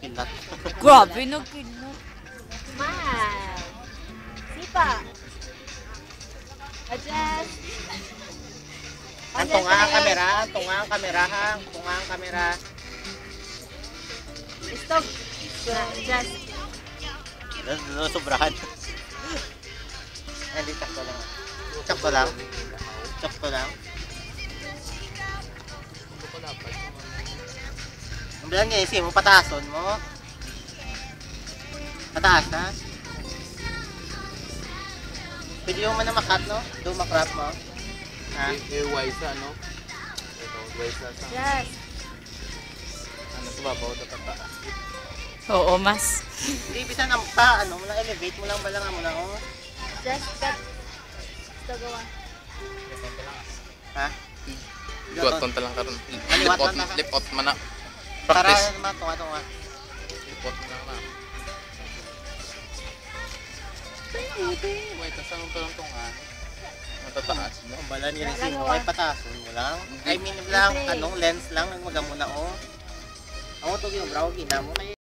Pinat. Grabe na kinot. Smile. Sipa. Adjust. Antong nga ang kamera, antong nga ang kamera, hang. Antong nga ang kamera. Stop. Adjust. Sobrahan. Hindi, sakto lang. Sakto lang. Sakto lang. Ang bilang niya, isi mo, pataason mo. Pataas na. Pwede yung man na makat, no? Doon makrap mo. Ha? Wise sa ano? Ito, wise sa Adjust. ano sa babaw, tatataas. Oo, mas. Hindi, bisa na pa, ano mo lang, elevate mo lang, balangan mo na, oh. Just cut. Gusto gawa. Ha? Liwat konta lang karon. Liwat lang ka. Lipot man na. Para Practice. naman, tunga-tunga. Lipot man na. Wait, saan ang tunga? Matataas. Ang bala ni Rizzy mo, ay pataason mo lang. I mean lang, anong lens lang, magamo na, oh. Ang utog yung brow, ginamo kayo.